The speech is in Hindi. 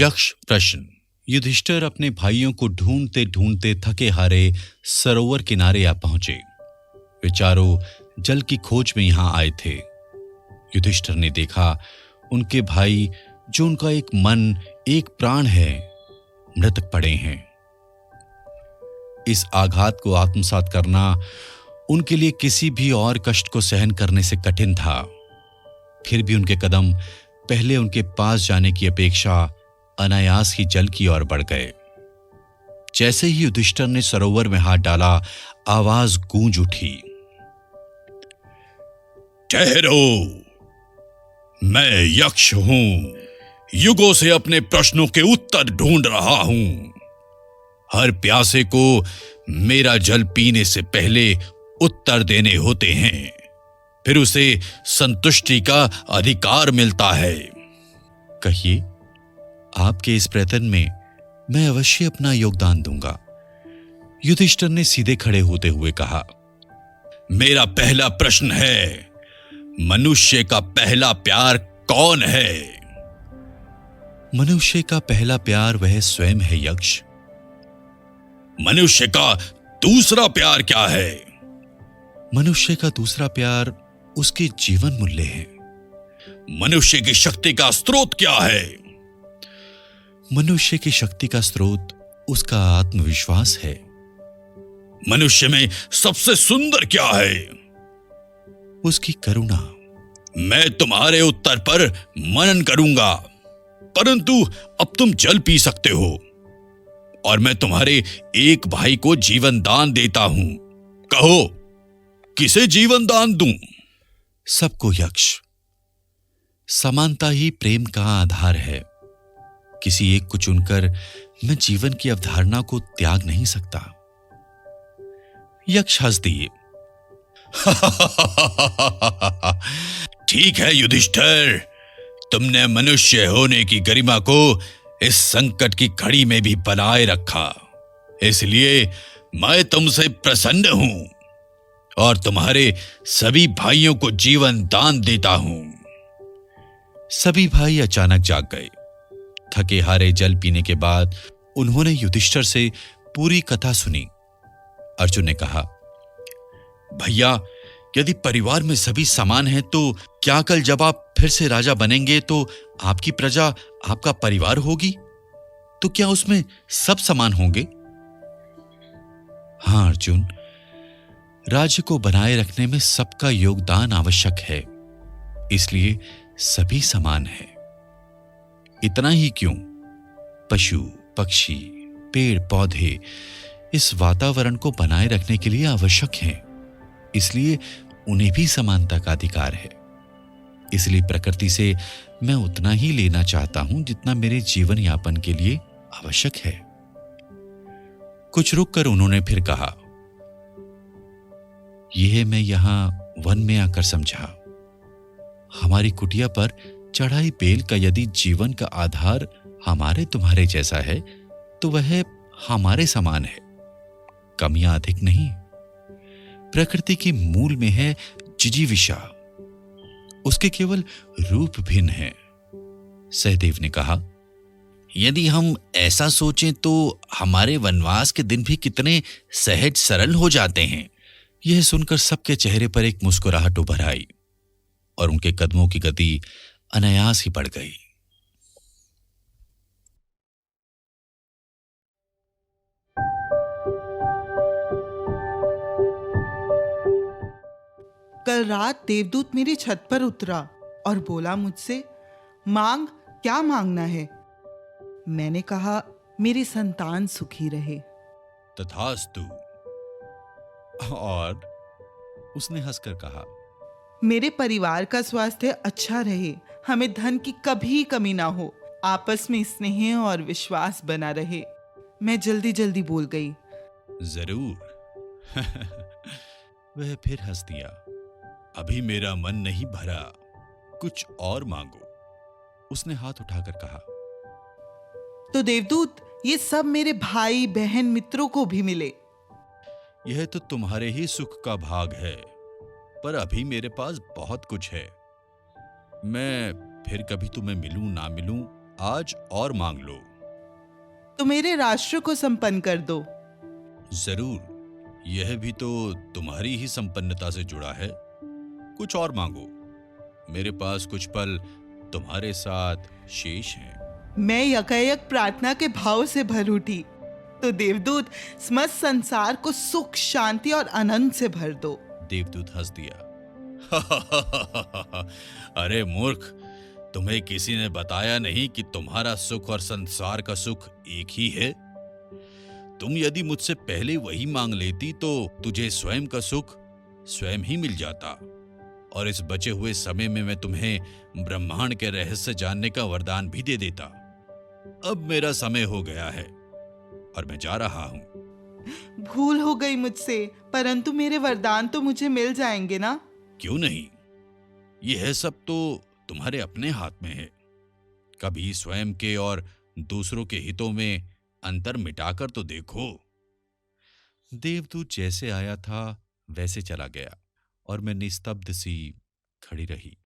यक्ष प्रश्न। युधिष्ठिर अपने भाइयों को ढूंढते ढूंढते थके हारे सरोवर किनारे आ पहुंचे। वे चारों जल की खोज में यहां आए थे। युधिष्ठिर ने देखा उनके भाई, जो उनका एक मन एक प्राण है, मृतक पड़े हैं। इस आघात को आत्मसात करना उनके लिए किसी भी और कष्ट को सहन करने से कठिन था। फिर भी उनके कदम पहले उनके पास जाने की अपेक्षा अनायास ही जल की ओर बढ़ गए। जैसे ही युधिष्ठिर ने सरोवर में हाथ डाला, आवाज गूंज उठी, ठहरो, मैं यक्ष हूं। युगों से अपने प्रश्नों के उत्तर ढूंढ रहा हूं। हर प्यासे को मेरा जल पीने से पहले उत्तर देने होते हैं, फिर उसे संतुष्टि का अधिकार मिलता है। कहिए, आपके इस प्रयत्न में मैं अवश्य अपना योगदान दूंगा। युधिष्ठिर ने सीधे खड़े होते हुए कहा। मेरा पहला प्रश्न है, मनुष्य का पहला प्यार कौन है? मनुष्य का पहला प्यार वह स्वयं है यक्ष। मनुष्य का दूसरा प्यार क्या है? मनुष्य का दूसरा प्यार उसके जीवन मूल्य है। मनुष्य की शक्ति का स्रोत क्या है? मनुष्य की शक्ति का स्रोत उसका आत्मविश्वास है। मनुष्य में सबसे सुंदर क्या है? उसकी करुणा। मैं तुम्हारे उत्तर पर मनन करूंगा, परंतु अब तुम जल पी सकते हो और मैं तुम्हारे एक भाई को जीवन दान देता हूं। कहो, किसे जीवन दान दूं? सबको यक्ष। समानता ही प्रेम का आधार है। किसी एक को चुनकर मैं जीवन की अवधारणा को त्याग नहीं सकता। यक्ष हंस दिए। ठीक है युधिष्ठिर, तुमने मनुष्य होने की गरिमा को इस संकट की घड़ी में भी बनाए रखा, इसलिए मैं तुमसे प्रसन्न हूं और तुम्हारे सभी भाइयों को जीवन दान देता हूं। सभी भाई अचानक जाग गए। थके हारे जल पीने के बाद उन्होंने युधिष्ठिर से पूरी कथा सुनी। अर्जुन ने कहा, भैया, यदि परिवार में सभी समान हैं तो क्या कल जब आप फिर से राजा बनेंगे तो आपकी प्रजा आपका परिवार होगी? तो क्या उसमें सब समान होंगे? हां अर्जुन, राज्य को बनाए रखने में सबका योगदान आवश्यक है, इसलिए सभी समान हैं। इतना ही क्यों, पशु पक्षी पेड़ पौधे इस वातावरण को बनाए रखने के लिए आवश्यक हैं, इसलिए उन्हें भी समानता का अधिकार है। इसलिए प्रकृति से मैं उतना ही लेना चाहता हूं जितना मेरे जीवन यापन के लिए आवश्यक है। कुछ रुककर उन्होंने फिर कहा, यह मैं यहां वन में आकर समझा। हमारी कुटिया पर चढ़ाई बेल का यदि जीवन का आधार हमारे तुम्हारे जैसा है तो वह हमारे समान है, कमियां अधिक नहीं। प्रकृति के मूल में है जिजीविषा, उसके केवल रूप भिन्न है। सहदेव ने कहा, यदि हम ऐसा सोचें तो हमारे वनवास के दिन भी कितने सहज सरल हो जाते हैं। यह सुनकर सबके चेहरे पर एक मुस्कुराहट उभर आई और उनके कदमों की गति अनायास ही बढ़ गई। कल रात देवदूत मेरी छत पर उतरा और बोला मुझसे, मांग, क्या मांगना है? मैंने कहा, मेरी संतान सुखी रहे। तथास्तु। और उसने हंसकर कहा, मेरे परिवार का स्वास्थ्य अच्छा रहे, हमें धन की कभी कमी ना हो, आपस में स्नेह और विश्वास बना रहे। मैं जल्दी जल्दी बोल गई, जरूर। वह फिर हंस दिया। अभी मेरा मन नहीं भरा, कुछ और मांगो। उसने हाथ उठाकर कहा, तो देवदूत, ये सब मेरे भाई बहन मित्रों को भी मिले। यह तो तुम्हारे ही सुख का भाग है, पर अभी मेरे पास बहुत कुछ है। मैं फिर कभी तुम्हें मिलूं ना मिलूं, आज और मांग लो। तो मेरे राष्ट्र को संपन्न कर दो। जरूर, यह भी तो तुम्हारी ही संपन्नता से जुड़ा है। कुछ और मांगो, मेरे पास कुछ पल तुम्हारे साथ शेष हैं। मैं यकायक प्रार्थना के भाव से भर उठी। तो देवदूत, समस्त संसार को सुख, शांति और आनंद से भर दो। देवदूत हंस दिया। अरे मूर्ख, तुम्हें किसी ने बताया नहीं कि तुम्हारा सुख और संसार का सुख एक ही है? तुम यदि मुझसे पहले वही मांग लेती तो तुझे स्वयं का सुख स्वयं ही मिल जाता, और इस बचे हुए समय में मैं तुम्हें ब्रह्मांड के रहस्य जानने का वरदान भी दे देता। अब मेरा समय हो गया है और मैं जा रहा हूं। भूल हो गई मुझसे, परंतु मेरे वरदान तो मुझे मिल जाएंगे ना? क्यों नहीं? यह सब तो तुम्हारे अपने हाथ में है। कभी स्वयं के और दूसरों के हितों में अंतर मिटाकर तो देखो। देवदूत जैसे आया था वैसे चला गया और मैं निस्तब्ध सी खड़ी रही।